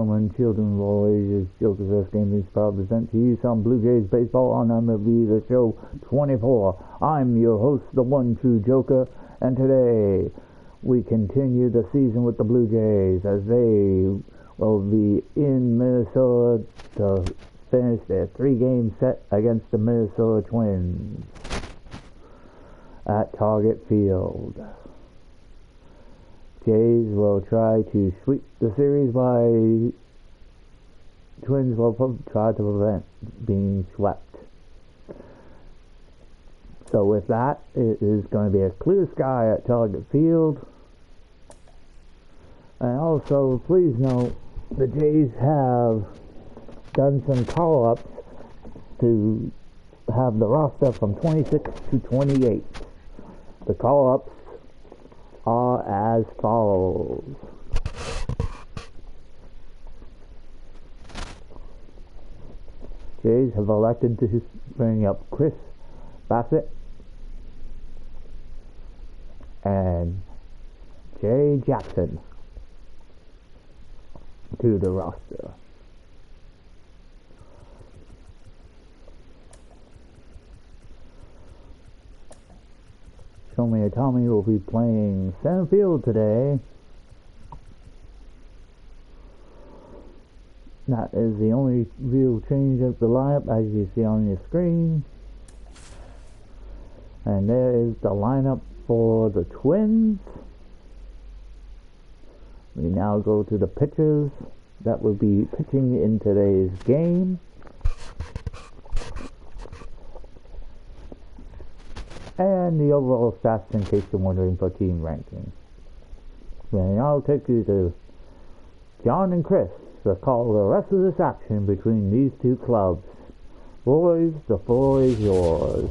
gentlemen, children of all ages, Joker's Earth Gaming is proud to present to you some Blue Jays baseball on MLB The Show 24. I'm your host, the one true Joker, and today we continue the season with the Blue Jays as they will be in Minnesota to finish their 3-game set against the Minnesota Twins at Target Field. Jays will try to sweep the series by Twins will try to prevent being swept. So with that, it is going to be a clear sky at Target Field. And also, please note, the Jays have done some call-ups to have the roster from 26 to 28. The call-ups are as follows. Jays have elected to bring up Chris Bassett and Jay Jackson to the roster. Tommy will be playing center field today. That is the only real change of the lineup as you see on your screen. And there is the lineup for the Twins. We now go to the pitchers that will be pitching in today's game. And the overall stats in case you're wondering for team ranking. Then I'll take you to John and Chris to call the rest of this action between these two clubs. Boys, the floor is yours.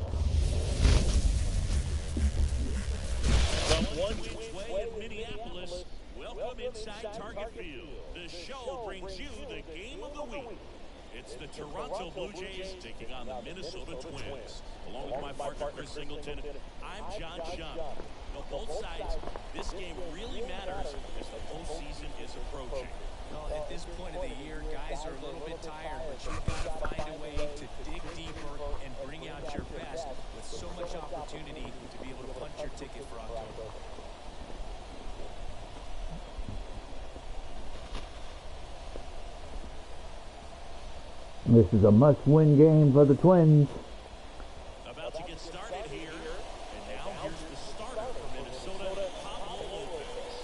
From one way in Minneapolis, welcome inside Target Field. The show brings you the game of the week. It's the Toronto Blue Jays taking on the Minnesota Twins. Along with my partner, Chris Singleton, I'm John Shum. Now, both sides, this game really matters as the postseason is approaching. Well, at this point of the year, guys are a little bit tired, but you've got to find a way to dig deeper and bring out your best with so much opportunity to be able to punch your ticket for October. This is a must-win game for the Twins. About to get started here, and now here's the starter for Minnesota, Pablo Lopez.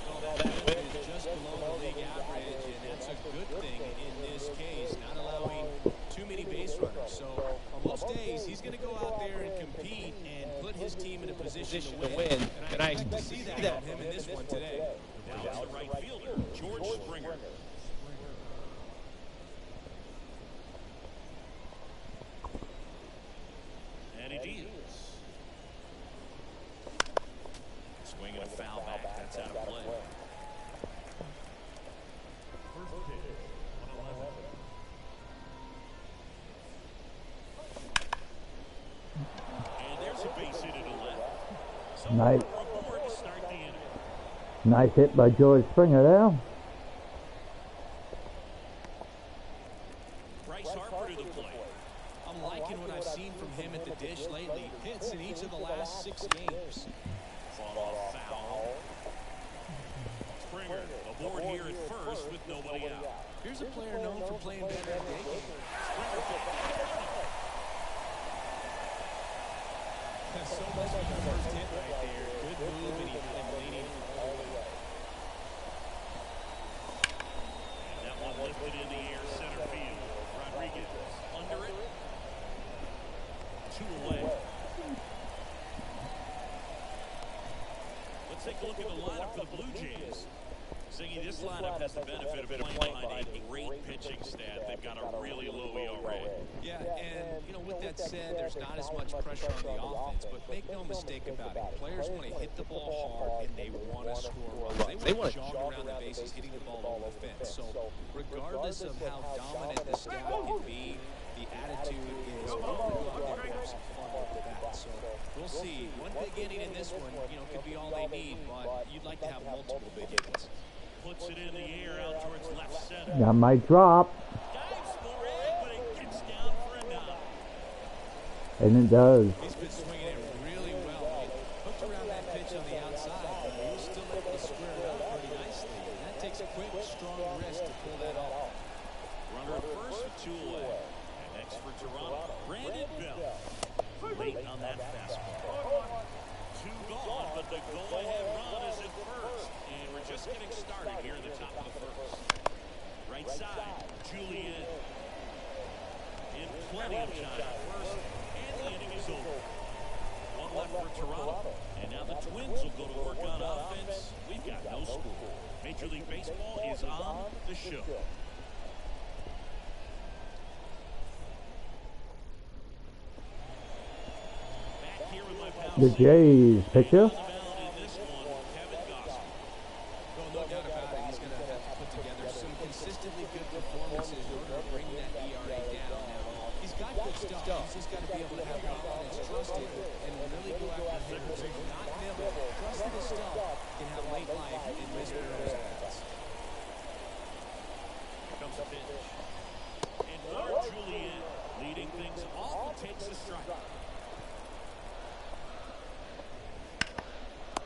Well, that whip is just below the league average, and that's a good thing in this case, not allowing too many base runners. So on most days, he's going to go out there and compete and put his team in a position to win. And I expect to see that from him in this one today. Now it's the right fielder, George Springer. And he deals. Swing and a foul back. That's out of play. First pitch, 111. And there's a base hit to the left. So Nice. we're aboard to start the inning. Nice hit by George Springer there. Bryce Harper to the plate. I'm liking what I've seen from him at the dish lately. Hits in each of the last 6 games. Fall off foul. Springer aboard here at first with nobody out. Here's a player known for playing better in day games. So much for the first hit right there. Good move, and he's leaning all the way. And that one lifted in the air, center field. Rodriguez under it. 2 away. Let's take a look at the lineup for the Blue Jays. Zingy, this lineup has the benefit of playing behind a great pitching staff. They've got a really low ERA. Yeah, and, you know, with that said, there's not as much pressure on the offense, but make no mistake about it. Players want to hit the ball hard, and they want to score runs. They want to jog around the bases, hitting the ball over the fence. So regardless of how dominant the scout can be, the attitude is we're going to have some fun with that. So we'll see. One big inning in this one, you know, could be all they need, but you'd like to have multiple big innings. Puts it in the air out towards left center. That might drop. Dives for it, but it gets down for a knock. And it does. He's been swinging it really well. He hooked around that pitch on the outside, but he was still able to square it up pretty nicely. And that takes a quick, strong wrist to pull that off. Runner at first with 2 away. And next for Toronto, Brandon Bell. Late on that fastball. 2 gone, but the go-ahead run is at first. And we're just getting started here in the top of the first. Right side, Julian. In plenty of time at first, and the inning is over. 1 left for Toronto. And now the Twins will go to work on offense. We've got no score. Major League Baseball is on the show. The Jays pitcher. Well, no doubt about it. He's going to have to put together some consistently good performances in order to bring that ERA down. Now, he's got good stuff. He's just got to be able to have confidence, trust it, and really go after hitters. Not nibble. Trust his stuff can have late life in Mr. Rose. Comes a pitch. And Mark Julian leading things off and takes a strike.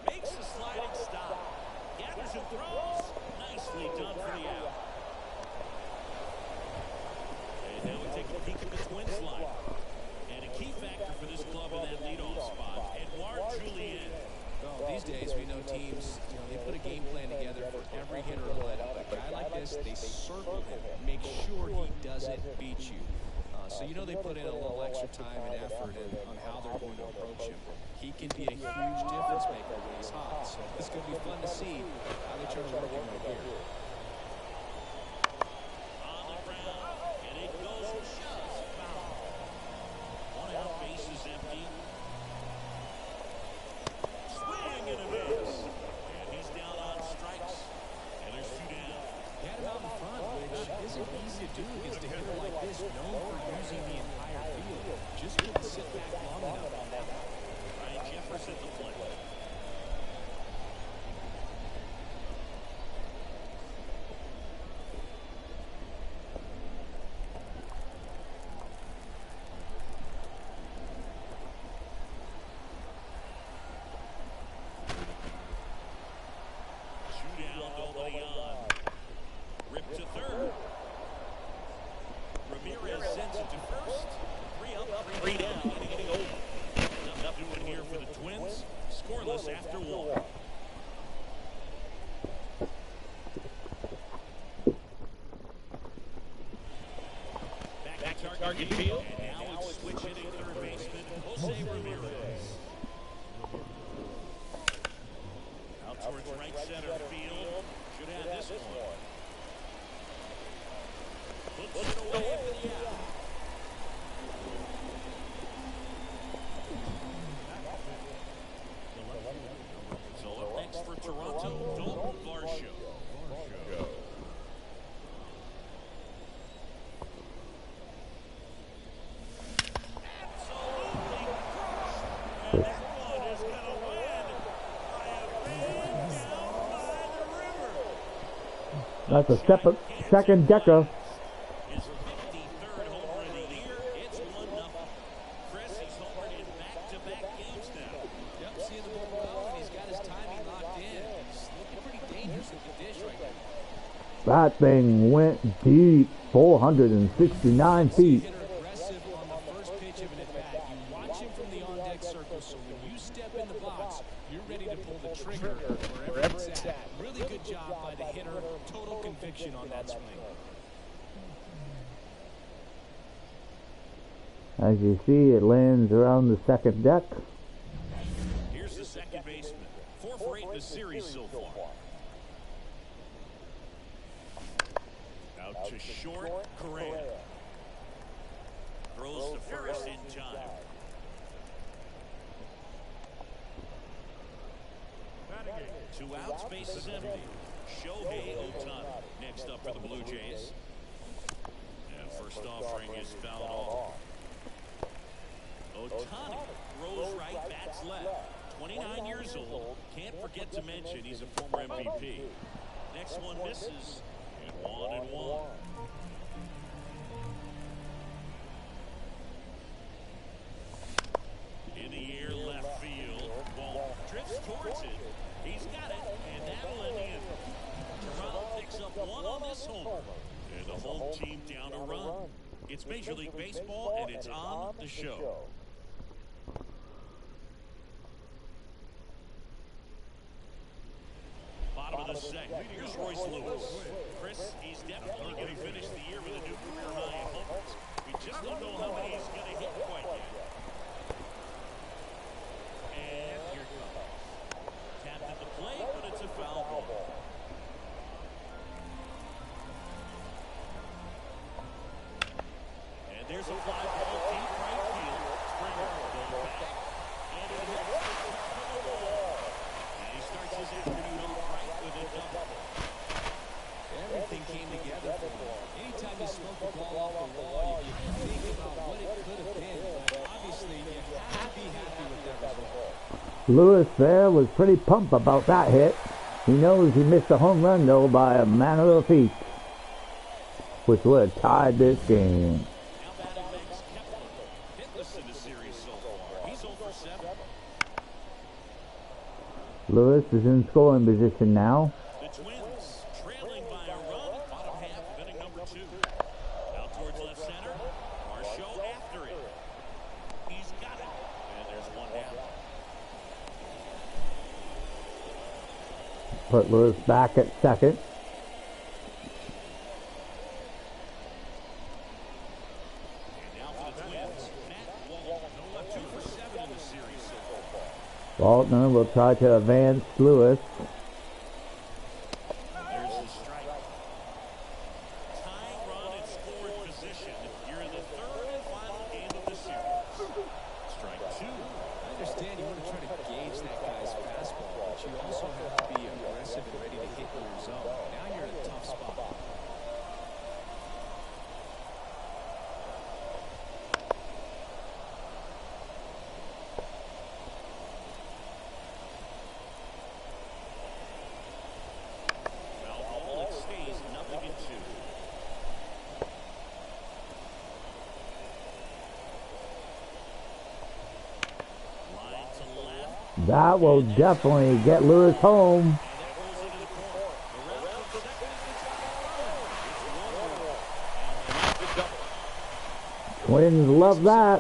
Makes a sliding stop. Gathers and throws. Nicely done for the out. And now we take a peek at the Twins line. And a key factor for this club in that leadoff spot, Edouard Julien. Well, these days we know teams, they put a game plan together for every hitter in the lineup. A guy like this, they circle him, make sure he doesn't beat you. So they put in a little extra time and effort on how they're going to approach him. He can be a huge difference maker when he's hot. So it's going to be fun to see how they try to work him right here. On the ground, and it goes just foul. 1 out, base is empty. Swing and a miss. And he's down on strikes. And there's 2 down. He had him out in front, which isn't easy to do against a hitter like this, known for using the entire field. Just couldn't sit back long enough on that one. Ryan Jeffers at the plate. After 1. Back to target field. And now it's switch hitting third baseman, Jose Ramirez. Out towards right center field. Should have this one. Puts it away for the out. For Toronto, Dalton Varsho. Absolutely crushed. And that one is going to win by a big down by the river. That's a second decker. His 53rd homer of the year. It's 1-0. Chris, he's homered in back-to-back games now. Yep, seeing the ball well, and he's got his timing locked in. He's looking pretty dangerous with the dish right now. That thing went deep, 469 feet. Hitter aggressive on the first pitch of an at-bat. You watch him from the on-deck circle, so when you step in the box, you're ready to pull the trigger wherever it's at. Really good job by the hitter. Total conviction on that swing. As you see, it lands around the second deck. Here's the second baseman. 4 for 8 in the series so far. Out to short, Correa. Throws to first in time. Two outs, bases empty. Shohei Ohtani next up for the Blue Jays. And first offering is fouled off. Ohtani throws right, bats left. 29 years old. Can't forget to mention he's a former MVP. Next one misses. And 1-1. this homer. And the whole team down a run. It's Major League Baseball, and it's on the show. Bottom of the second. Here's Royce Lewis. Chris, he's definitely going to finish the year with a new career high in homers. We just don't know how many he's going to hit quite yet. And here it comes. Tapped at the plate, but it's a foul ball. And there's a fly ball deep right field. Springer going back. And it hits the top of the wall. And he starts his afternoon off right with a double. Everything came together for him. Anytime you smoke the ball off the wall, you think about what it could have been. But obviously, you have to be happy with that result. Lewis there was pretty pumped about that hit. He knows he missed a home run, though, by a man of the feet, which would have tied this game. Now batting Max Kepler. Hitless in the series so far. He's 0 for 7. Lewis is in scoring position now. The Twins trailing by a run. Bottom half of inning number 2. Out towards left center. Marshall after it. He's got it. And there's one down. Put Lewis back at second. And now for the Twins. Matt Walton. 2 for 7 in the series so far. Waltner will try to advance Lewis. There's the strike. Tying run in scoring position. You're in the third and final game of the series. Strike 2. I understand you want to try to gauge that guy's fastball, but you also have to be aggressive and ready to hit your zone. Now you're in a tough spot. Foul ball, it stays 0-2. Line to left. That will definitely get Lewis home. And that goes into the corner. Around second is the double. Twins love that.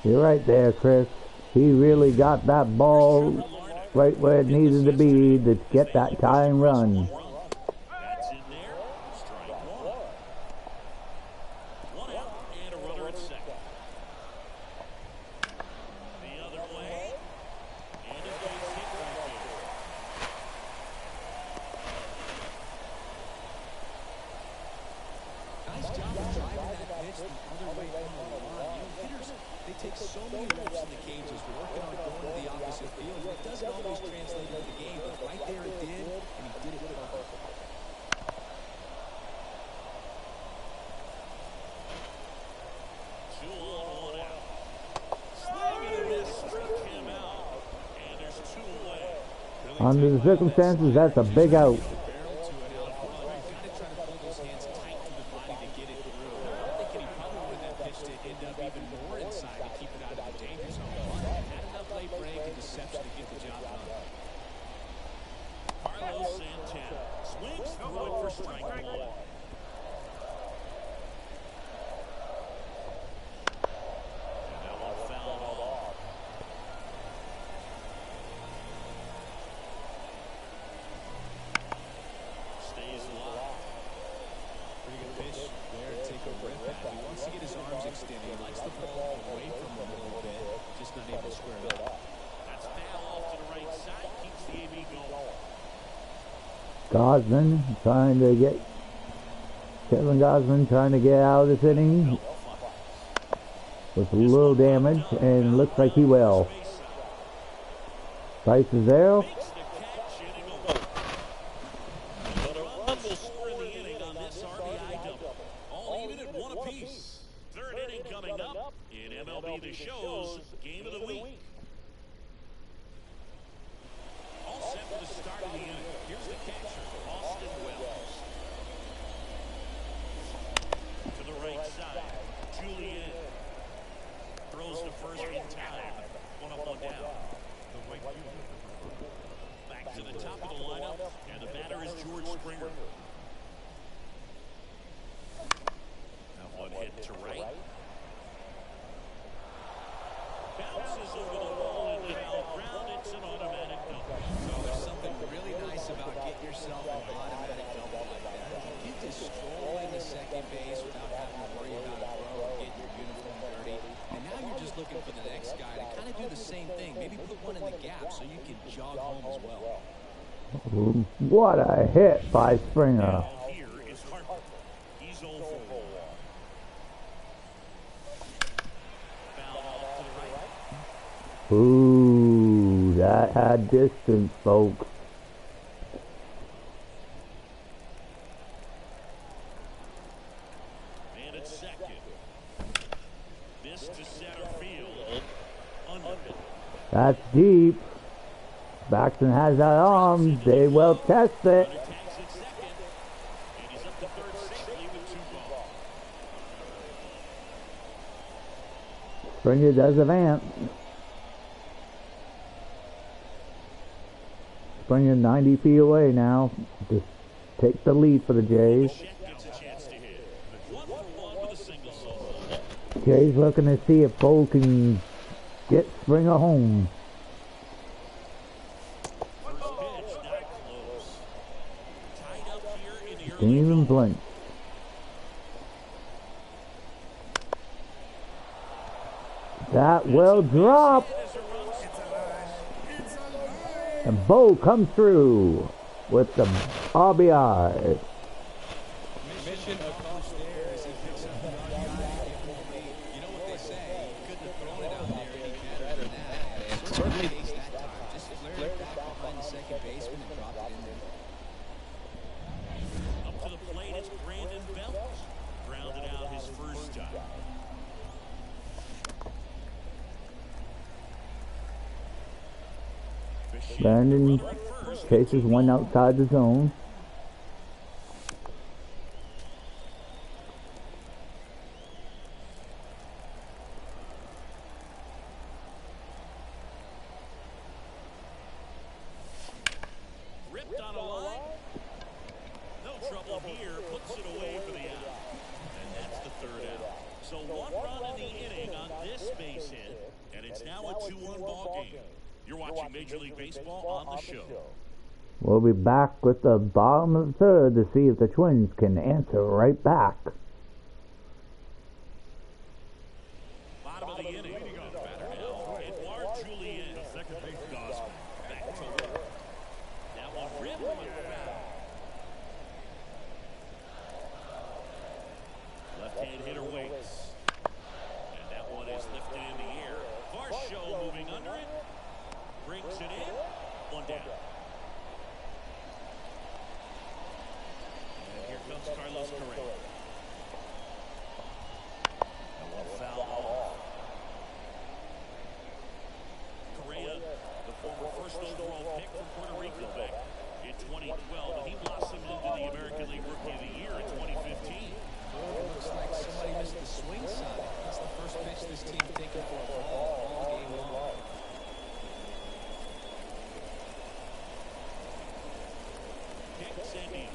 You're right there, Chris. He really got that ball right where it needed to be to get that tying run. That's in there. Strike 1. 1 out and a runner at second. The other way. And a base hit right there. Nice job of driving that pitch the other way from the line. Hitters, they take so many reps in the cages, working on going to the opposite field. It doesn't always translate into the game, but right there it did, and he did it perfectly. 2 on, 1 out. Swing and a miss, struck him out. And there's 2 away. Under the circumstances, that's a big out. Barrel to an out run. You've got to try to pull those hands tight to the body to get it through. I'm thinking he probably wanted that pitch to end up even more inside to keep it out of the danger zone. But had enough late break and deception to get the job done. Carlos Santana swings through it for strike 1. And that one fouled off. Stays alive. Pretty good pitch there to take a rip at. He wants to get his arms extended. He likes the ball away from him a little bit. Just not able to square it up. That's foul off to the right side. Keeps the AB going. Gosman trying to get Kevin Gosman trying to get out of this inning with a little damage, and looks like he will. Price is there. Makes the catch, inning over. But a run will score in the inning on this RBI double. All even at 1 apiece. Third inning coming up in MLB The Show's Game of the Week. All set for the start of the inning. Here's the catcher, Austin Wells. To the right side, Julian. throws to first in time. One up, one down. Back to the top of the lineup, and the batter is George Springer. Now one hit to right. Bounces over the wall and foul ground. It's an automatic double. So there's something really nice about getting yourself an automatic double like that. You just stroll into second base without having to worry about a throw or getting your uniform dirty. And now you're just looking for the next guy to kind of do the same thing. Maybe put one in the gap so you can jog home as well. What a hit by Springer. Here is Harper. He's 0 for 1. Foul off to the right. Ooh, that had distance, folks. And it's second. This to center field. Under. That's deep. Baxton has that arm. They will test it. Tags at second. And he's up to third safely with 2 balls. Springer does advance. Springer 90 feet away now. Just take the lead for the Jays. Gets a chance to hit. 1 for 1 with a single solo. Jays looking to see if Cole can get Springer home. First pitch, not close. Tied up here in the Didn't even blink. That will drop. And Bo comes through with the RBI. Mission accomplished there as he picks up the RBI. You know what they say, he couldn't have thrown it out there any better than that. And certainly aced that time. Just flared it back behind the second baseman and dropped it in there. Up to the plate, it's Brandon Belt. Grounded out his first time. Brandon chases one outside the zone. Ripped on a line. No trouble here. Puts it away for the out. And that's the third out. So 1 run in the inning on this base hit. And it's now a 2-1 ball game. You're watching Major League Baseball on the show. We'll be back with the bottom of the third to see if the Twins can answer right back. Bottom of the inning. Batter now. Edouard Julien. Second base Gosman. Back to work. That one ripped with foul. Left-hand hitter waits. And that one is lifted in the air. Varsho moving under it. Brings it in. 1 down. And here comes Carlos Correa. And one foul off. Correa, the former first overall pick from Puerto Rico back in 2012, and he blossomed into the American League Rookie of the Year in 2015. Looks like somebody missed the swing sign. That's the first pitch this team's taken for a ball all game long. Kicks and knees.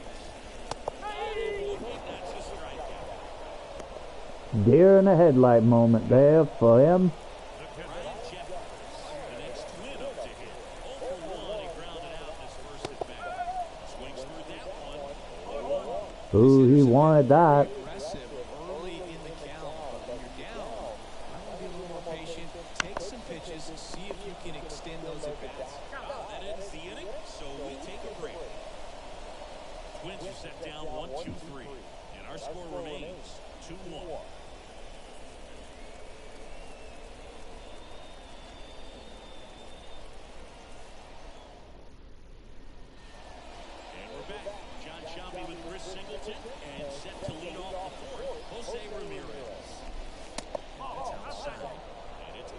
That's a strikeout. Deer in the headlight moment there for him. Ryan Jeffers, the next twin up to hit. 0 for 1, he grounded out in his first at bat. Swings through that one. 0-1. Ooh, he wanted that. Aggressive early in the count, but when you're down, I want to be a little more patient. Take some pitches, see if you can extend those at bats. That ends the inning, so we take a break. Twins are set down 1-2-3, and our score remains 2-1. And we're back. John Shelby with Chris Singleton, and set to lead off the fourth, Jose Ramirez. That's outside, and it's 1-0.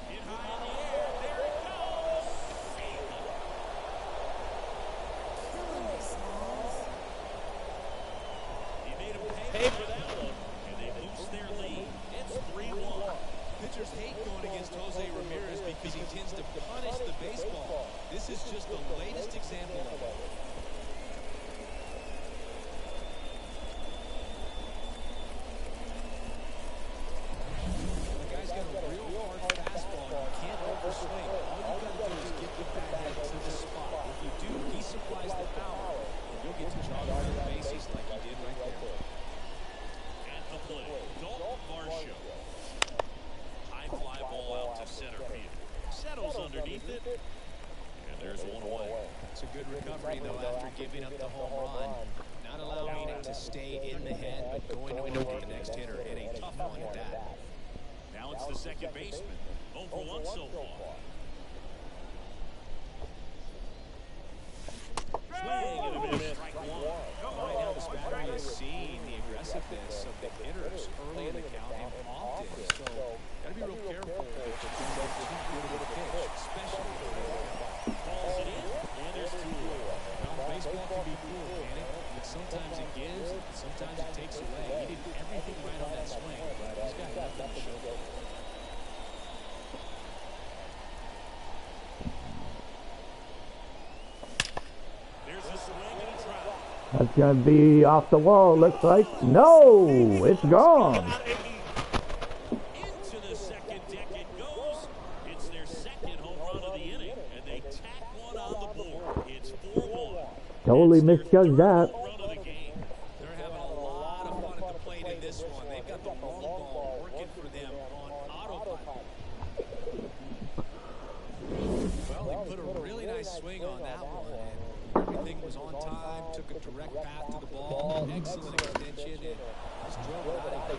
Hit high in the air. There it goes. pay for that one. And they boost their lead. It's 3-1. Pitchers hate going against Jose Ramirez because he tends to punish the baseball. This is just the latest example of it. The guy's got a real hard fastball and you can't overswing. All you got to do is get the bat head to the spot. If you do, he supplies the power, and you'll get to jog around the bases like he did right there. At the plate, Dalton Varsho. High fly ball out to center field. Settles underneath it. And there's one away. It's a good recovery, though, after giving up the home run. Not allowing it to stay in the head, but going over the next hitter. And a tough one at that. Now it's the second baseman. 0 for 1 so far. Swing and a miss. Strike one. Right now, this battery is seeing the aggressiveness of the hitters early in the count and often. So, got to be real careful that you don't get too good of a pitch, especially Calls it in, and there's 2 away. Well, baseball can be cool, can it? But sometimes it gives, sometimes it takes away. He did everything right on that swing, but he's got nothing to show for it. There's a swing and a drop. That's going to be off the wall, looks like. No, it's gone. Into the second deck it goes. It's their second home run of the inning, and they tack one on the board. It's 4-1. Totally misjudged that. Run of the game. They're having a lot of fun at the plate in this one. They've got the long ball working for them on autopilot. Well, he put a really nice swing on that one, and everything was on time, took a direct path to the ball, excellent extension, and just drove it out of here.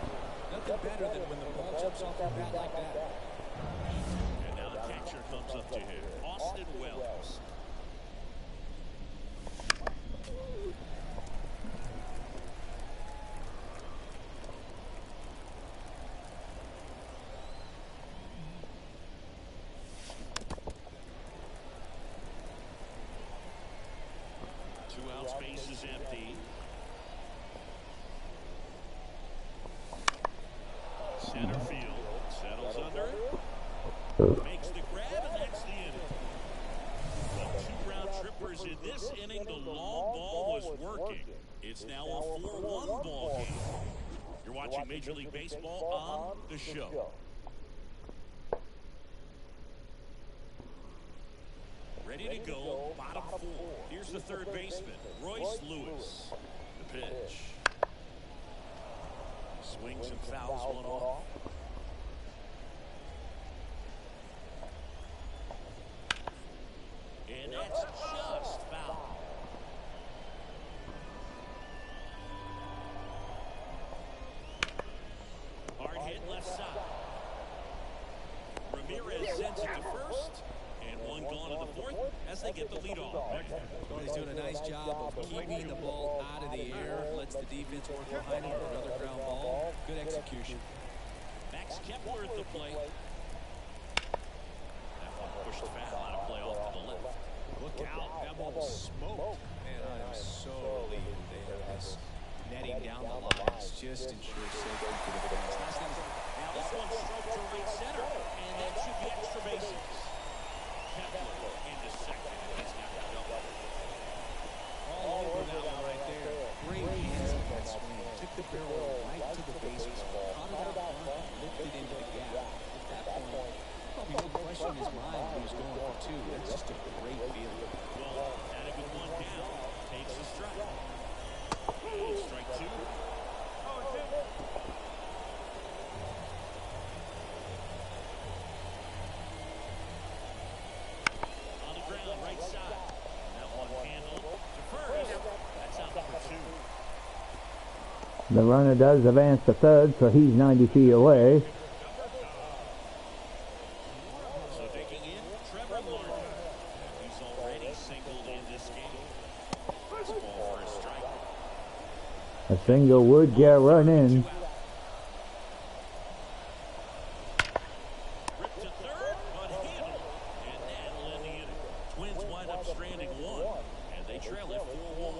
Nothing better than when the ball jumps off your bat like that. And now the catcher comes up to him. Austin Wells. Two-out space is empty. Center field settles under it. Makes the grab, and that's the inning. Well, 2 round trippers in this inning. The long ball was working. It's now a 4-1 ball game. You're watching Major League Baseball on the show. Ready to go, bottom 4. Here's the third baseman, Royce Lewis. The pitch. Swings and fouls one off. And that's just foul. Hard hit left side. Ramirez sends it to first. And one gone in the fourth as they get the lead off. Well, he's doing a nice job of keeping the ball out of the air, lets the defense work behind him for another ground ball. Good execution. Max Kepler at the plate. That one pushed foul out of play off to the left. Look out, that ball was smoked. Man, I am so relieved they have this netting down the lines. Just ensures safety for the fans. Now this one stroked to right center, and that should be extra bases. Kepler into second, and he's got the double. All over that one right there. Great hands on that swing. Took the barrel right to the bases. Caught it out front, lifted into the gap. At that point, probably no question in his mind he was going for 2. That's just a great feeling. Well, had a good one down. Takes a strike. Strike 2. On the ground, right side. That one handled to first. That's out number 2. The runner does advance to third, so he's 90 feet away. So taking in Trevor Larkin. He's already singled in this game. First ball for a strike. A single would get a run in. Ripped to third, but handled. And that'll end the inning. Twins wind up stranding 1, and they trail it 4-1.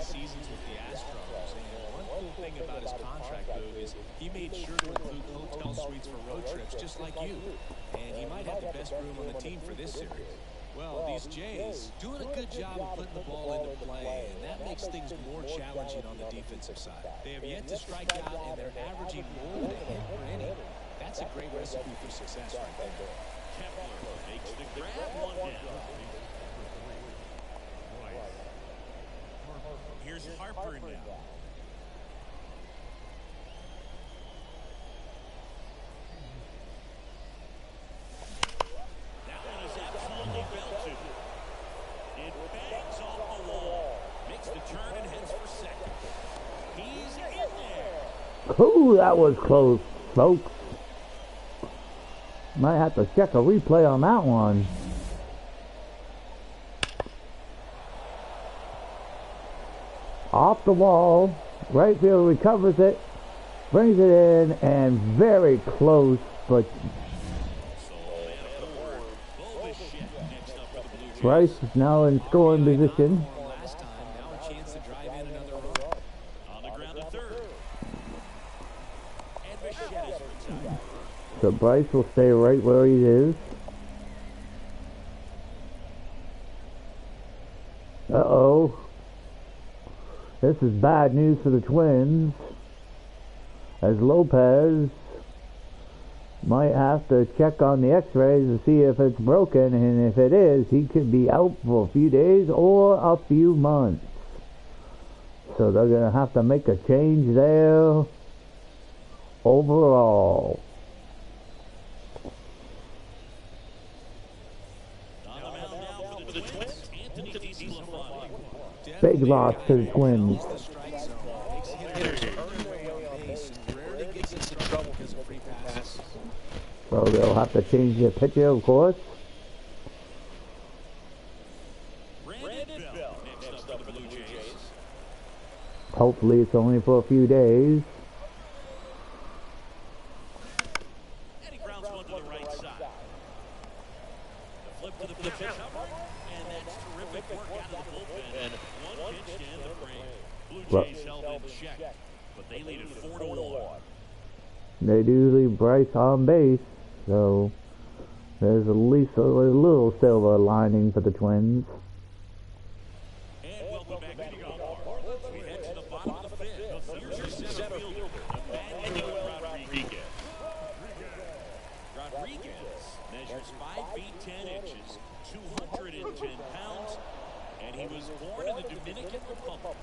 seasons with the Astros. And one cool thing about his contract, Boog, is he made sure to include hotel suites for road trips just like you. And he might have the best room on the team for this series. Well, these Jays doing a good job of putting the ball into play, and that makes things more challenging on the defensive side. They have yet to strike out, and they're averaging more than a hit per inning. That's a great recipe for success right there. Kepler makes the grab, one down. Here's Harper now. That one is absolutely belted. It bangs off the wall. Makes the turn and heads for second. He's in there. Ooh, that was close, folks. Might have to check a replay on that one. Off the wall, right field recovers it, brings it in, and very close, but Bryce is now in scoring position. Last time, now a chance to drive in another run. On the ground to third. And Bichette is retired. So Bryce will stay right where he is. Uh-oh. This is bad news for the Twins, as Lopez might have to check on the x-rays to see if it's broken, and if it is, he could be out for a few days or a few months. So they're going to have to make a change there overall. Big loss to the Twins. So they'll have to change their pitcher, of course. Hopefully it's only for a few days. And he grounds one to the right side. The flip to the pitch, and that's terrific work out of the bullpen. One pitch to end the frame. Blue Jays held in check, but they lead it 4-1. They do leave Bryce on base, so there's at least a little silver lining for the Twins. And welcome back to the golf. We head to the bottom of the fifth. Here's your center fielder, Emmanuel Rodriguez. Rodriguez measures 5 feet 10 inches, 210 pounds, and he was born in the Dominican Republic.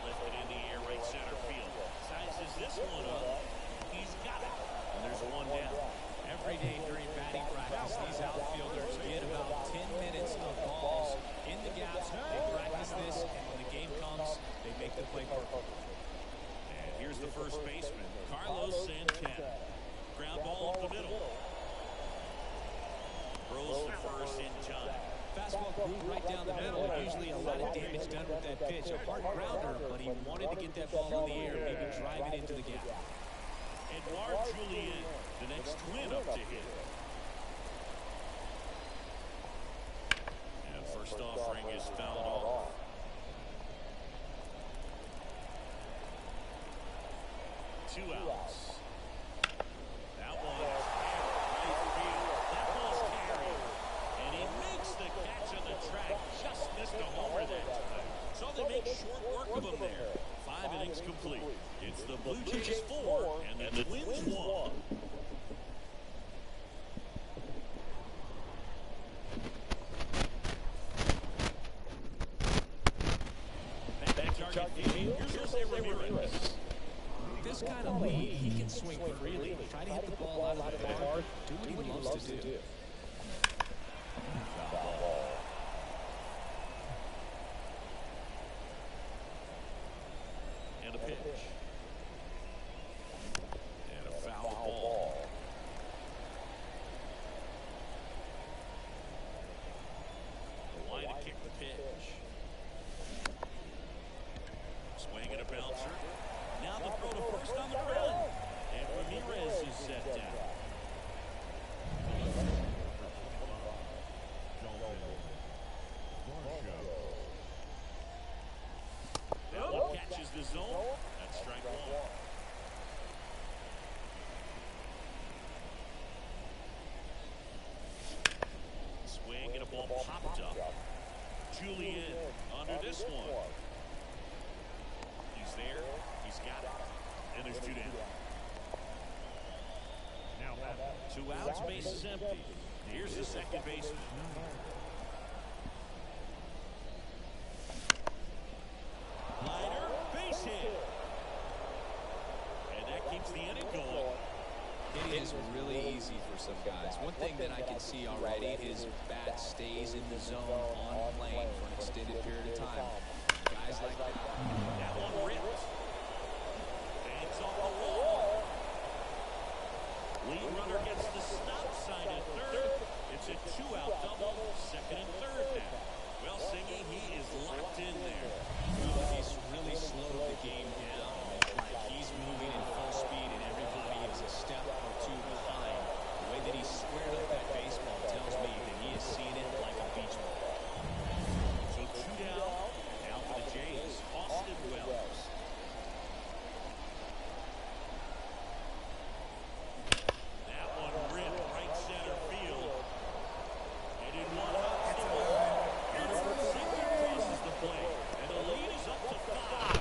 Lifted in the air, right center field. Sizes this one up. He's got it. And there's one down. Every day during batting practice, these outfielders get about 10 minutes of balls in the gaps. They practice this, and when the game comes, they make the play perfect. And here's the first baseman, Carlos Santana. Ground ball up the middle. Throws the first in time. Fastball grew right down the middle. Usually a lot of damage done with that pitch. A hard grounder, but he wanted to get that ball in the air, maybe drive it into the gap. Edouard Julien, the next Twin up to hit. And first offering is fouled off. Two outs. That one is right field. That ball's carried. And he makes the catch on the track. Just missed a homer that time. So they make short work of him there. 5 innings complete. It's the Blue Jays 4 and the Twins 1. Back to target field. Here's Jose Ramirez. This kind of lead, he can swing freely. Try to hit the ball out of the park. Do what he loves to do. And a pitch. And a foul ball. The line to kick the pitch. Swing and a bouncer. Now the throw to first on the run. And Ramirez is set down. ball popped up. Julian under this one. He's there. He's got it. And there's 2 down. Now back. 2 outs, base is empty. Here's the second baseman. Liner, base hit. And that keeps the inning going. It is really easy for some guys. One thing that I can see already, his bat stays in the zone on plane for an extended period of time. Guys like that. That one ripped. Hangs off the wall. Lead runner gets the stop sign at third. It's a 2-out double, second and third now. Well, Singy, he is locked in there. He's really slowed the game down. Like he's moving in full speed and everybody is a step or 2 behind. The way that he squared up that baseball tells me that he is seeing it like a beach ball. So 2 down. Now for the Jays, Austin Wells. That one ripped right center field. They didn't want to bounce the ball. Gunnar Singer crosses the plate. And the lead is up to 5.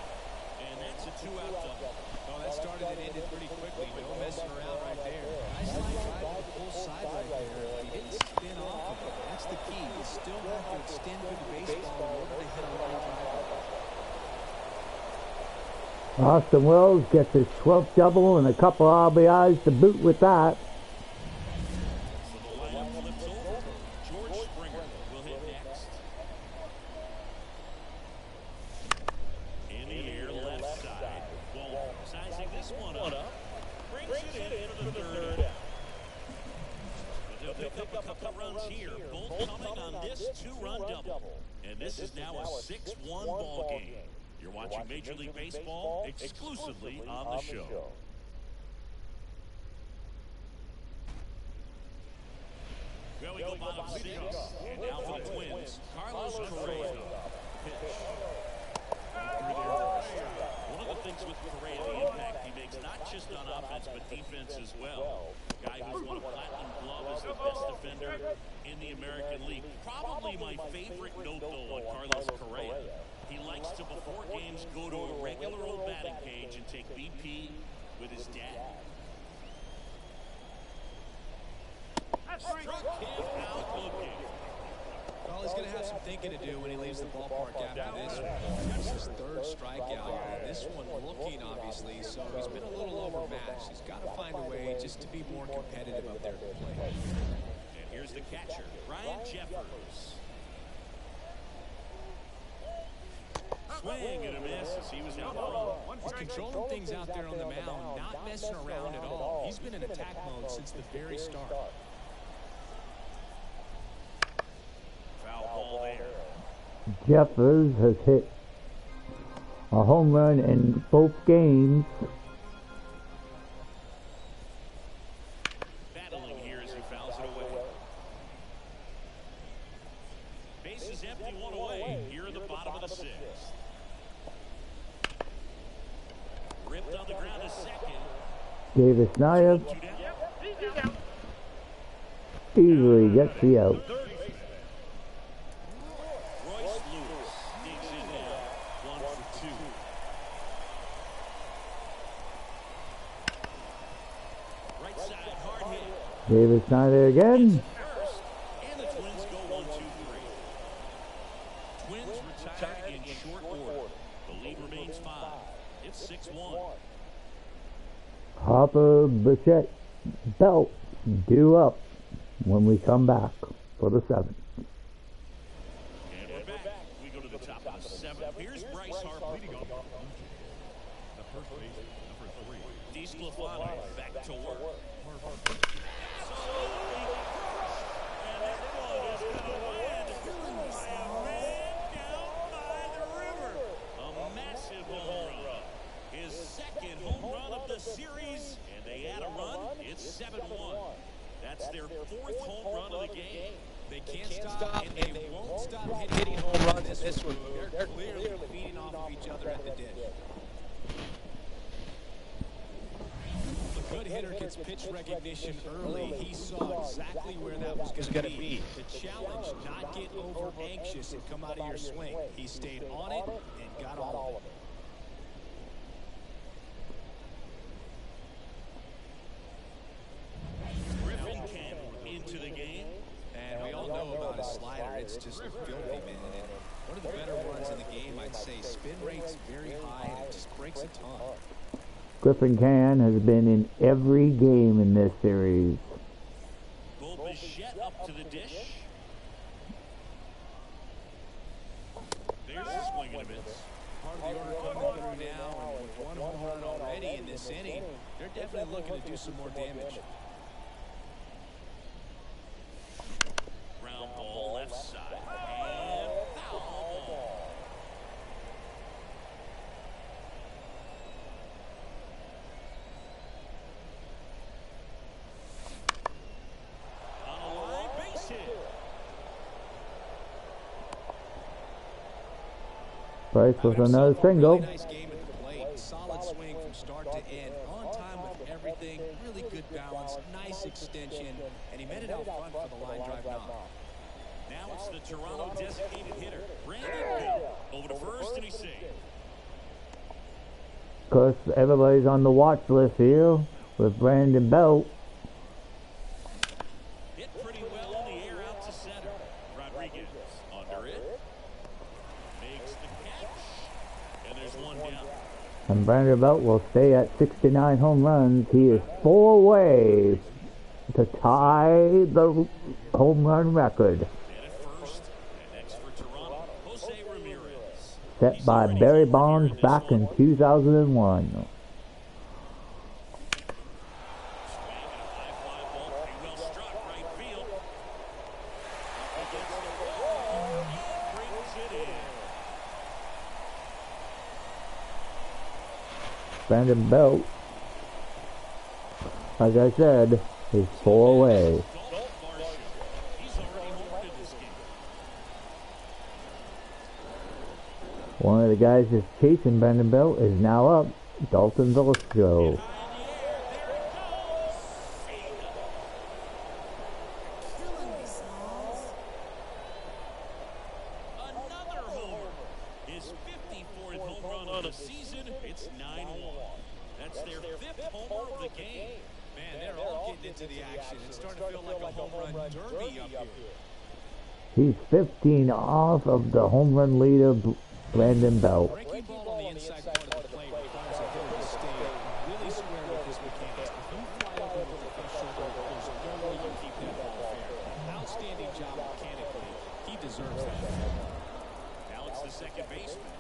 And that's a 2-out double. Well, that started and ended pretty quickly. No messing around right there. Nice line drive to the full side right there. He didn't spin off of it. That's the key. You still have to extend through the baseball in order to hit a line drive. Austin Wells gets his 12th double and a couple RBIs to boot with that. So the lineup flips over. George Springer will hit next. In the air, left side. Wall sizing this one up. Brings it in for the third out. But they'll pick up a couple runs here. Both coming on this 2-run double. And this is now a 6-1 ball game. You're watching Major League Baseball exclusively on the show. Well, we go bottom 6. And now for the Twins, Carlos Correa. Pitch. One of the things with Correa, the impact he makes, not just on offense, but defense as well. Guy who's won a platinum glove as the best defender in the American League. Probably my favorite note, though, on Carlos Correa. He likes to, before games, go to a regular old batting cage and take BP with his dad. Struck him out looking. Well, he's going to have some thinking to do when he leaves the ballpark after this one. That's his 3rd strikeout. This one looking, obviously, so he's been a little overmatched. He's got to find a way just to be more competitive up there at the plate. And here's the catcher, Ryan Jeffers. Swing and a miss as he was out front. He's controlling things out there on the mound, not messing around at all. He's been in attack mode since the very start. Foul ball there. Jeffers has hit a home run in both games. Battling here as he fouls it away. Base is empty, 1 away. Here in the bottom of the 6th. Ripped on the ground to second. Davis Naya easily gets the out. Royce Lewis digs in now. 1 for 2. Right side, hard hit. Davis Naya again. First, and the Twins go 1, 2, 3. Twins retire in short order. The lead remains 5. It's 6-1. Harper, Bichette, Belt due up when we come back for the 7th. And we're back. We go to the top of the 7th. Here's Bryce Harper. The first baseman, number 3. DeSclafani back to work. And that ball is going to land by a man down by the river. A massive home run. His 2nd home run of the series. And they add a run. It's 7-1. That's their 4th home run of the game. They can't stop, and they won't stop hitting home runs in this one. They're clearly feeding off of each other at the dish. The a good hitter gets pitch recognition early, he saw exactly where that was going to be. The challenge, not get over anxious and come out of your swing. He stayed on it and got all of it. Into the game. And we all know about his slider. It's just filthy, man. And one of the better ones in the game, I'd say. Spin rate's very high, and it just breaks a ton. Griffin Cann has been in every game in this series. Bo Bichette up to the dish. There's a swing and a miss. Part of the order coming through now, and with one home run already in this inning, they're definitely looking to do some more damage. Ground ball left side. And foul ball. On a line base hit. Price with another single. Really nice game at the plate. Solid swing from start to end. On time with everything. Really good balance. Nice extension. And he met it out front for the line drive knock. Now it's the Toronto designated hitter, Brandon Belt. Over to first, and he's safe. Of course, everybody's on the watch list here with Brandon Belt. Hit pretty well in the air out to center. Rodriguez under it. Makes the catch. And there's one down. And Brandon Belt will stay at 69 home runs. He is 4 away to tie the home run record, set by Barry Bonds back in 2001. Brandon Belt, like I said, is 4 away. One of the guys that's chasing Brandon Belt is now up, Dalton Velasco. Another homer. His 54th home run of the season. It's 9-1. That's their 5th homer of the game. Man, they're all getting into the action. It's starting to feel like a home run derby up here. He's 15 off of the home run leader, Brandon Belt. Breaking ball on the inside part of the plate requires a hitter to stay really square with his mechanics. If you fly over with the left shoulder, there's no way you keep that ball fair. Outstanding job mechanically. He deserves that. Now it's the second baseman.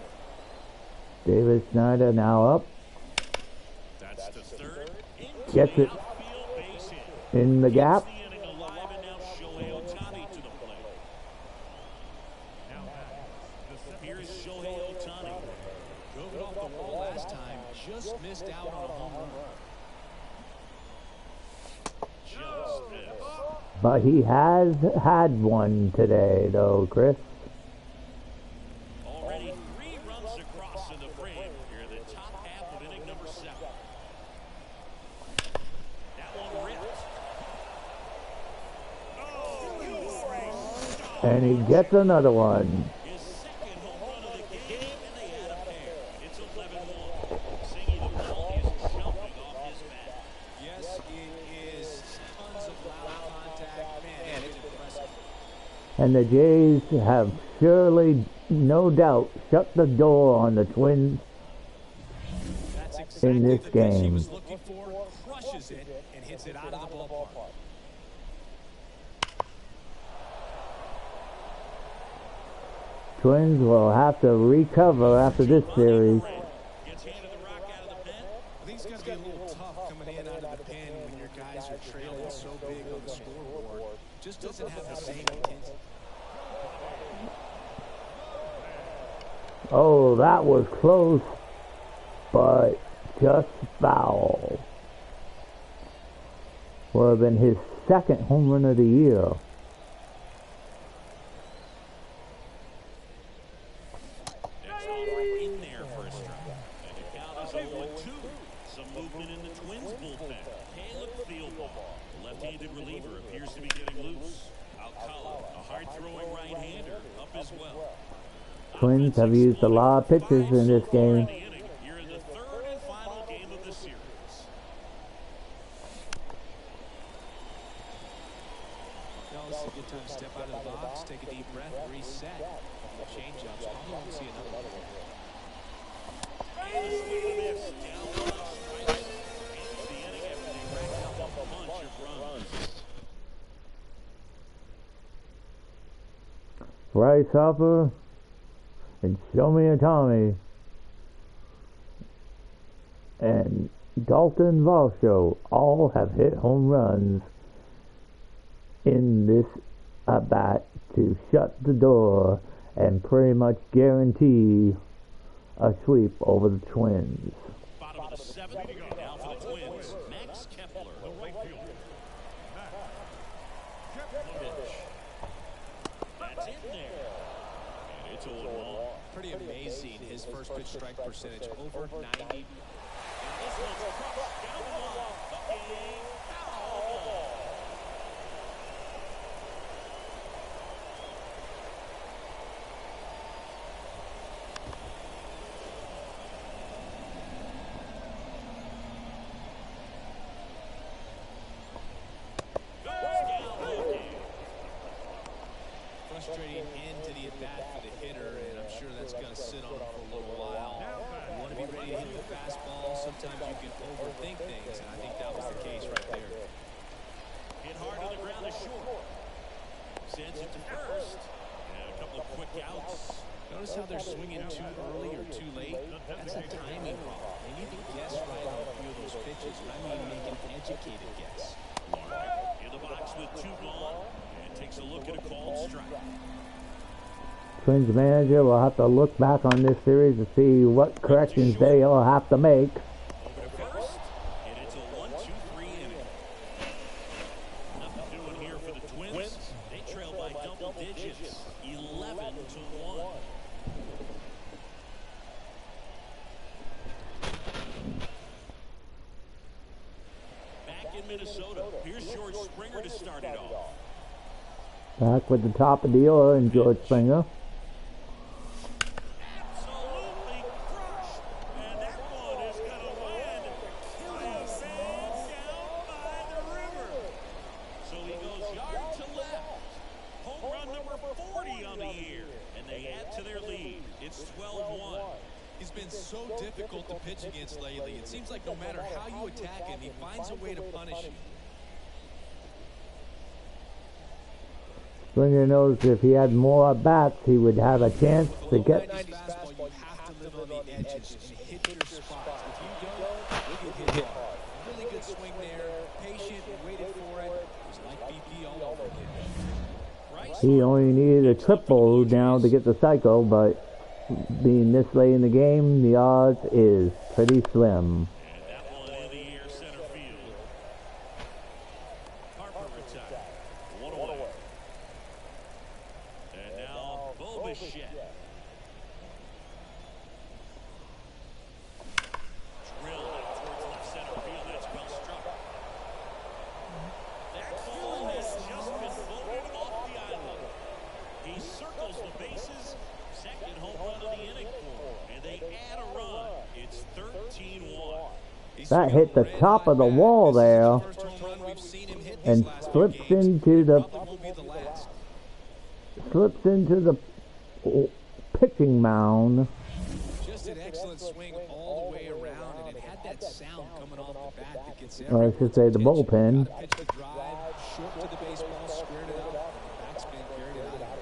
David Snyder now up. That's the third. Gets it in the gap. Here's Shohei Ohtani. Drove it off the wall last time. Just missed out on a home run. Just missed. But he has had one today, though, Chris. Already 3 runs across in the frame here in the top half of inning number 7. That one ripped. And he gets another one. His second home run of the game, and they add a pair. It's 11-1. Singing the ball is jumping off his bat. Yes, it is. Tons of loud contact. Man, it's impressive. And the Jays have surely, no doubt, shut the door on the Twins That's exactly in this the pitch he game. was looking for. Crushes it and hits it out of the ballpark. Twins will have to recover after this series. Gets handed the rock out of the pen. I think it's going to be a little tough coming in out of the pen when your guys are trailing so big on the scoreboard. Just doesn't have the same intensity. Oh, that was close, but just foul. Would have been his second home run of the year. That's all in there for a strike. And the count is 0-2. Some movement in the Twins bullpen. The left-handed reliever appears to be getting loose. Alcala, a hard-throwing right-hander, up as well. Twins have used a lot of pitches in this game. Here in the third and final game of the series. Well, this is a good time to step out of the box, take a deep breath, reset. The change-ups, probably won't see another one. And a swing and a miss. Down the strike. Ends the inning after they racked up a bunch of runs. Bryce Harper and Show Me a Tommy and Dalton Varsho all have hit home runs in this at-bat to shut the door and pretty much guarantee a sweep over the Twins. Bottom of the seventh. Now for the Twins. Max Kepler. The right fielder. Pitch. That's in there. And it's 0-1. Pretty amazing, his first pitch strike percentage, over 90. And this one's crushed down the line. Bucking. Foul ball. Frustrating end to the at-bat for the hitter, and I'm sure that's going to sit on him for a little while. You want to be ready to hit the fastball. Sometimes you can overthink things, and I think that was the case right there. Hit hard on the ground to short. Sends it to first. And a couple of quick outs. Notice how they're swinging too early or too late? That's a timing problem. They need to guess right on a few of those pitches, and I mean make an educated guess. In the box with 2 gone. And takes a look at a called strike. Twins manager will have to look back on this series to see what corrections they'll have to make. Over to first. And it's a 1-2-3 inning. Nothing doing here for the Twins. They trail by double digits. 11-1. Back in Minnesota. Here's George Springer to start it off. Back with the top of the order and George Springer. Absolutely crushed. And that one is going to land killing fans down by the river. So he goes yard to left. Home run number 40 on the year. And they add to their lead. It's 12-1. He's been so difficult to pitch against lately. It seems like no matter how you attack him, he finds a way to punish you. Springer knows if he had more at-bats, he would have a chance to get... Fastball, you have to live on the edges and hit your spots. If you don't, you'll get hit hard. Really good swing there. Patient, waited for it. It was like BP all over again. He only needed a triple now to get the cycle, but being this late in the game, the odds is pretty slim. And that one in the air center field. Harper retired. 1 away. And now Bobichette. Drilled out towards left center field. That's well struck. That ball has just been floated off the island. He circles the bases. Second home run of the inning for him. And they add a run. It's 13-1. That hit the top of the wall there and slips into the pitching mound. Just an excellent swing all the way around, and it had that sound coming off the bat that gets Or I should say the bullpen. pitch the drive, short to the baseball, squared it up, and the backspin carried it out of there.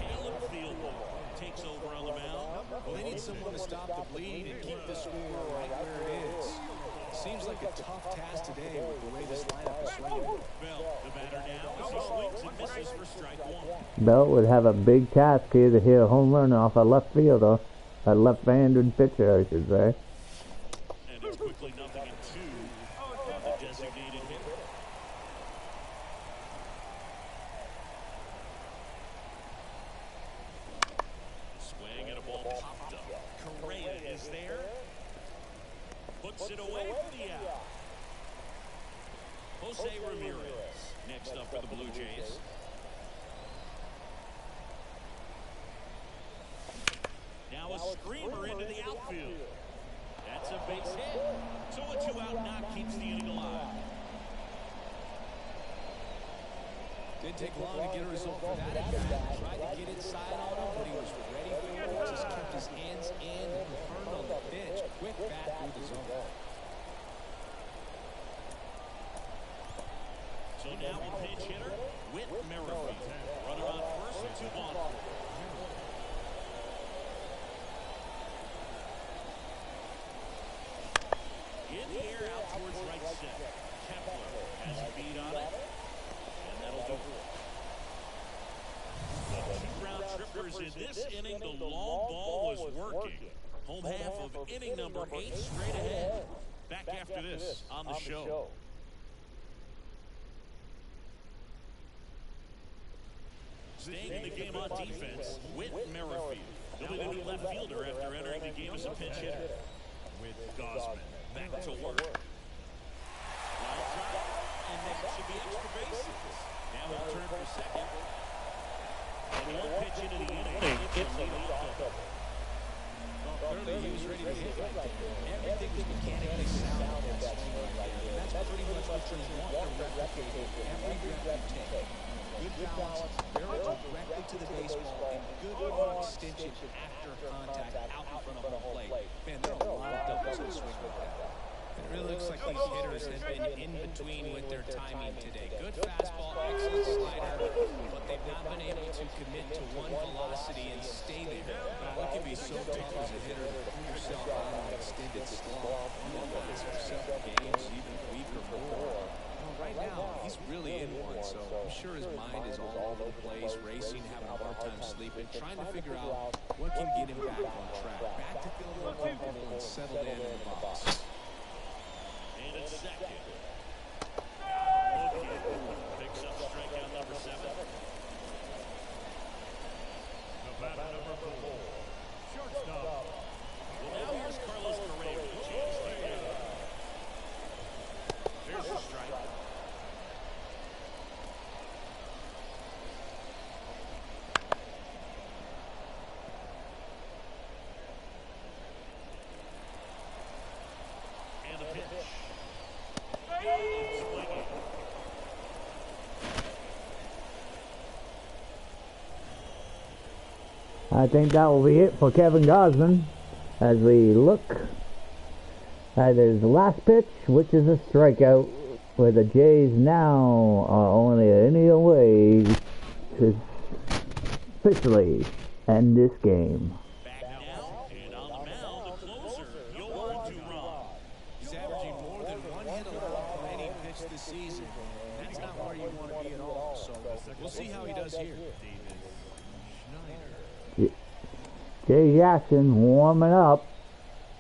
Caleb Fieldwood takes over on the mound. Well, they need someone to stop the bleed and keep the score right where it is. Seems like a tough task today with the way this lineup is swinging. Bell, the batter now, as he swings and misses for strike 1. Bell would have a big task here to hit a home run off a left fielder, a left-handed pitcher, I should say. And it's quickly 0-2 on the designated hitter. Swing and a ball popped up. Correa is there. Put puts it away for the out. Jose Ramirez next up for the Blue Jays. Now a screamer into the outfield. That's a base hit. So a 2-out knock keeps the inning alive. Didn't take long to get a result for that at bat. Tried to get inside on him, but he was ready for it. Just kept his hands in and turned on the pitch. Quick bat through the zone. So now the pinch hitter, Whit Merrifield. Runner on first with 2 on. In the air out towards right center. Kepler has a beat on it. And that'll do it. The 2-round trippers in this inning. The long ball was working. Home half of inning number 8 straight ahead. Back after this on the show. Staying in the game on defense, Whit Merrifield. He'll be the new left fielder after entering the game as a pinch hitter. With Gosman back to work. Line drive, and that should be extra bases. Now he'll turn for second. And one pitch into the inning. It's a leadoff double. Clearly he was ready to hit right there. Everything was mechanically sound in that swing right there. That's pretty much what you want to replicate every rep you take. Good balance, barrel directly to the baseball, and good arm extension after contact out in front of home plate. Man, there are a lot of doubles in swing like that. It really looks like these hitters have been in between with their timing today. Good fastball, excellent slider, but they've not been able to commit to one velocity and stay there. It can be so tough as a hitter to pull yourself out of an extended slump. For several games, even a week or more. Right now, he's really in one, so I'm sure his mind is all over the place, racing, having a hard time sleeping, trying to figure out what can get him back on track, back to feeling more comfortable and settled in the box. And it's second. Okay. Picks up strikeout number 7. The batter number 4. Shortstop. Well, now here's Carlos Correa with a chance to hit. There's the strike. And the pitch. Swinging. I think that will be it for Kevin Gosman as we look at his last pitch, which is a strikeout, where the Jays now are only an inning away to officially end this game. Back now, and on the mound, the closer, Yohan Duran. He's averaging more than 1 hit allowed per inning pitched this season. That's not where you want to be at all, so we'll see how he does here. Jay Jackson warming up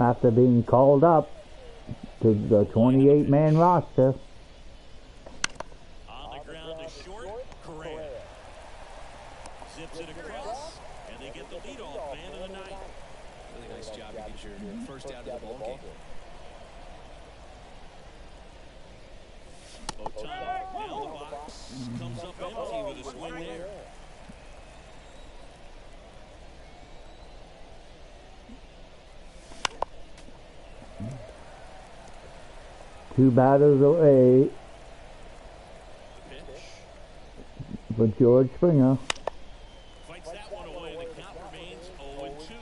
after being called up to the 28-man roster. On the ground is short, Correa. Zips it across, and they get the leadoff man of the night. Really nice job to get your first out of the ball game. Otani, now the box, comes up empty with a swing there. Two batters away Pitch. for George Springer. Fights that one away, and the count remains 0-2.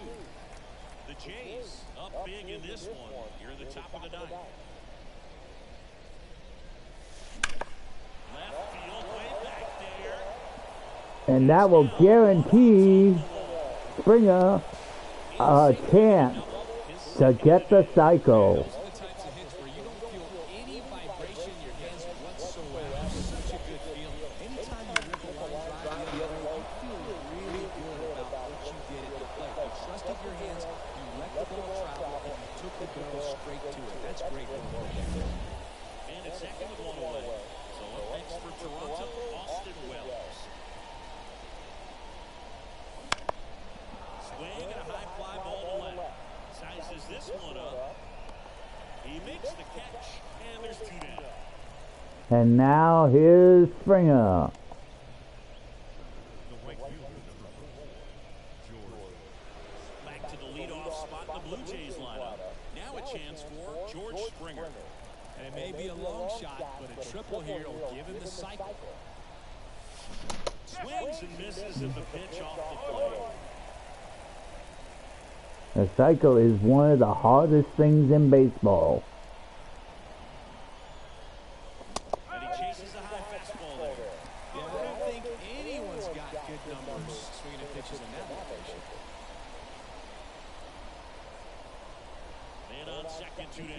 The Jays up big in this one. You're in the top of the 9th. Left field, way back there. And that will guarantee Springer a chance to get the cycle. Those are the types of hits where you don't feel any vibration in your hands whatsoever. It's such a good feeling. Anytime you rip a line drive the other way, you feel really good about what you did at the plate. You trusted your hands, you let the ball travel, and you took the ball straight to it. That's great work there. And it's second with one away. So up next for Toronto, Austin Wells. Swing and a high fly ball to left. Sizes this one up. And now here's Springer. The right fielder, number 4, George. Back to the leadoff spot in the Blue Jays lineup. Now a chance for George Springer. And it may be a long shot, but a triple here will give him the cycle. Swings and misses at the pitch off the plate. The cycle is one of the hardest things in baseball. And he chases a high fastball there. Yeah, I don't think anyone's got good numbers swinging at pitches in that location. Man on second, 2 down.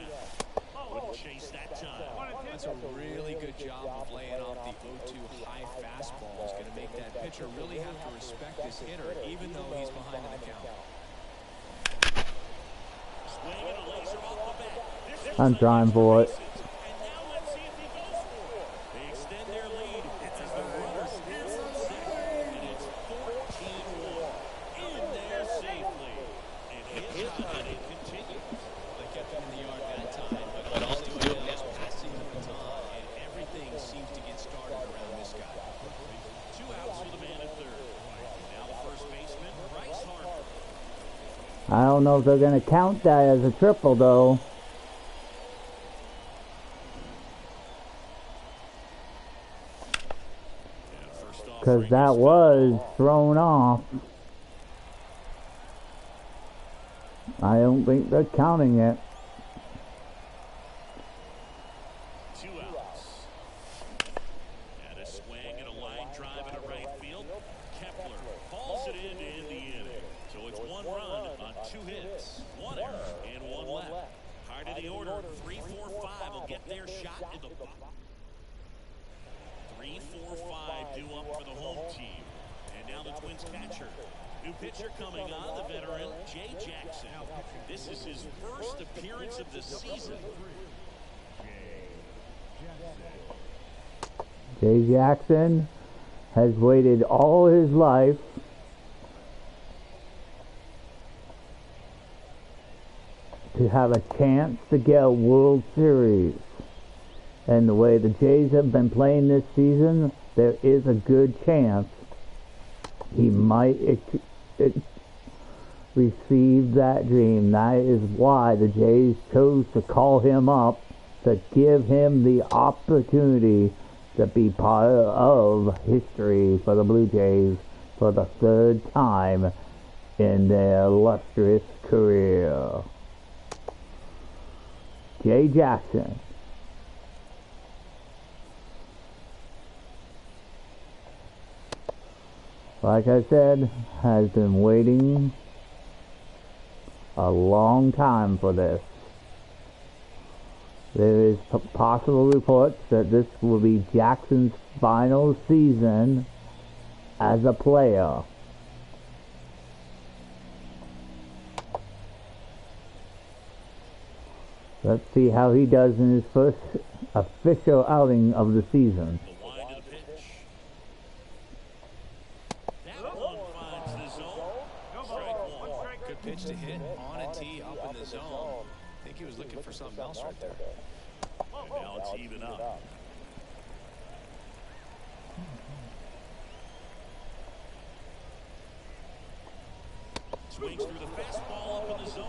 Wouldn't chase that time. That's a really good job of laying off the 0-2 high fastball. It's going to make that pitcher really have to respect his hitter, even though he's behind in the count. Swing and a laser off the bat. I'm trying for it. And now let's see if he goes for it. They extend their lead as the runners hit second, and it's 14-1. In there safely. And his hot inning continues. They kept him in the yard that time, but all he's doing is passing the baton, and everything seems to get started around this guy. 2 outs with a man at third. Now the first baseman, Bryce Harper. I don't know if they're going to count that as a triple, though. Because that was thrown off. I don't think they're counting it. 2 outs. And a swing and a line drive into right field. Kepler hauls it in to end the inning. So it's 1 run on 2 hits, 1 error, and 1 left. Hard of the order, 3, 4, 5 will get their shot in the box. 3, 4, 5 due up for the home team. And now the Twins catcher. New pitcher coming on, the veteran, Jay Jackson. This is his first appearance of the season. Jay Jackson has waited all his life to have a chance to get a World Series. And the way the Jays have been playing this season, there is a good chance he might receive that dream. That is why the Jays chose to call him up, to give him the opportunity to be part of history for the Blue Jays for the 3rd time in their illustrious career. Jay Jackson. Like I said, has been waiting a long time for this. There is possible reports that this will be Jackson's final season as a player. Let's see how he does in his first official outing of the season. The wind of the pitch. That one finds the zone. Strike 1. Good pitch to hit on a tee up in the zone. I think he was looking for something else right there. And now it's even up. Swings through the fastball up in the zone.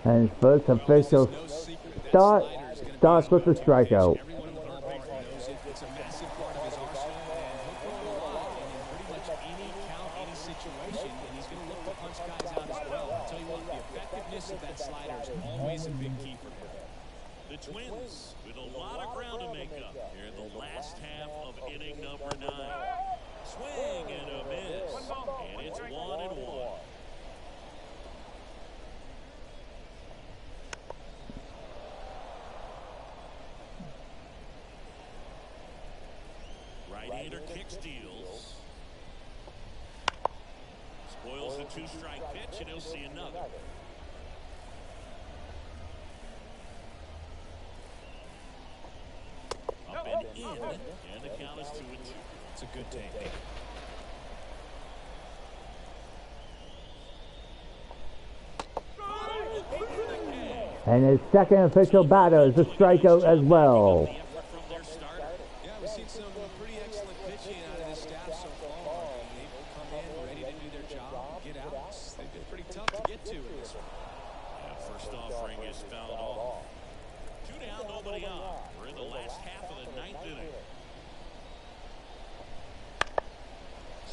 And his first official starts with a strikeout. Everyone in the bullpen knows it. It's a massive part of his arsenal, and he'll throw it a lot in pretty much any count, any situation, and he's going to look to punch guys out as well. I'll tell you what, the effectiveness of that slider is always a big key for him. The Twins with a lot of ground to make up here in the last half of inning number 9. Swing and a miss, and it's 1-1. Right-hander kick steals. Spoils the 2-strike pitch, and he'll see another. Up and in, and the count is 2-2. It's a good take. And his second official batter is a strikeout as well. Yeah, we've seen some pretty excellent pitching out of this staff so far. They've come in ready to do their job, get outs. They've been pretty tough to get to in this one. Yeah, first offering is fouled off. 2 down, nobody on. We're in the last half of the 9th inning.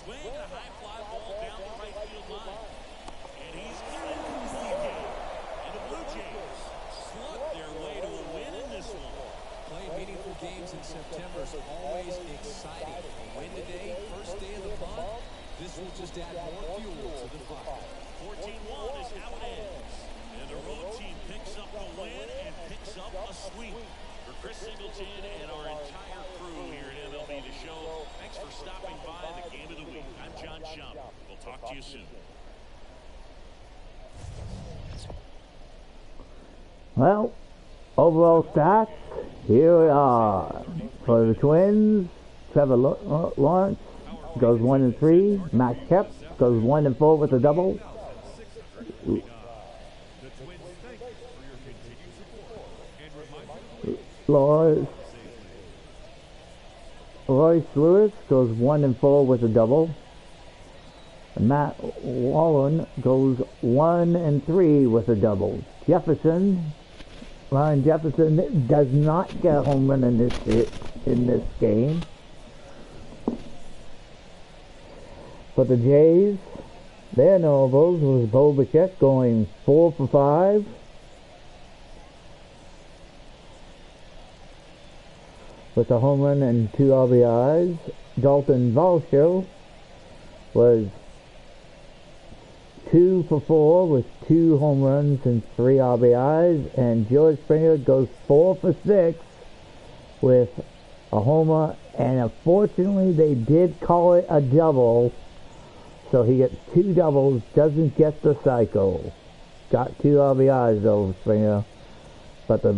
Swing and a high fly ball down the right field line. And he's got it completed. And the Blue Jays slug their way to a win in this one. Playing meaningful games in September is always exciting. A win today, first day of the month. This will just add more fuel to the fire. 14-1 is how it ends. And the road team picks up the win and picks up a sweep. For Chris Singleton and our entire crew here at MLB The Show, thanks for stopping by the Game of the Week. I'm John Shump. We'll talk to you soon. Well, overall stats, here we are. For the Twins, Trevor Lawrence goes 1-3. Max Kemp goes 1-4 with a double. Royce Lewis goes 1-4 with a double. Matt Wallen goes 1-3 with a double. Ryan Jefferson does not get a home run in this game. For the Jays, their notables was Bo Bichette going 4 for 5. With a home run and 2 RBIs. Dalton Varsho was 2 for 4 with 2 home runs and 3 RBIs. And George Springer goes 4 for 6 with a homer. And unfortunately, they did call it a double. So he gets 2 doubles, doesn't get the cycle. Got 2 RBIs though, Springer. But the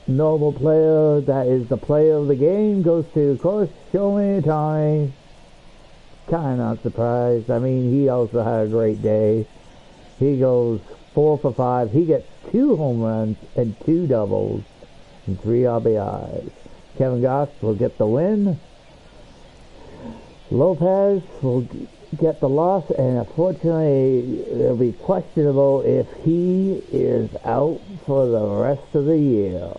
noble player that is the player of the game goes to, of course, Shohei Ohtani. Kind of not surprised. I mean, he also had a great day. He goes 4 for 5. He gets 2 home runs and 2 doubles and 3 RBIs. Kevin Goss will get the win. Lopez will get the loss, and unfortunately, it'll be questionable if he is out for the rest of the year.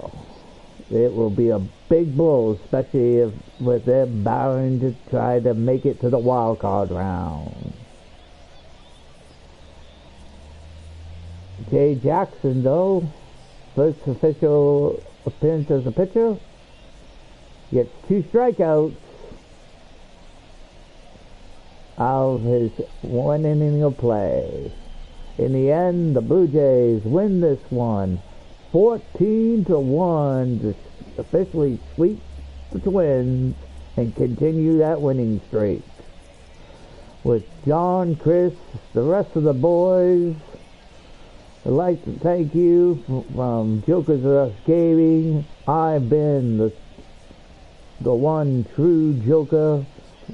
It will be a big blow, especially with them bound to try to make it to the wild card round. Jay Jackson, though, first official appearance as a pitcher, gets 2 strikeouts out of his 1 inning of play. In the end, the Blue Jays win this one 14-1 to officially sweep the Twins and continue that winning streak. With John, Chris, the rest of the boys, I'd like to thank you from Jokers of Us Gaming. I've been the one true Joker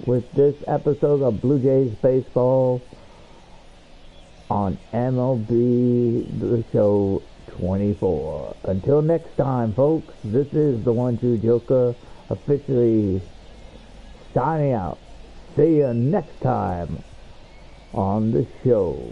with this episode of Blue Jays Baseball on MLB The Show 24. Until next time, folks, this is the one true Joker officially signing out. See you next time on the show.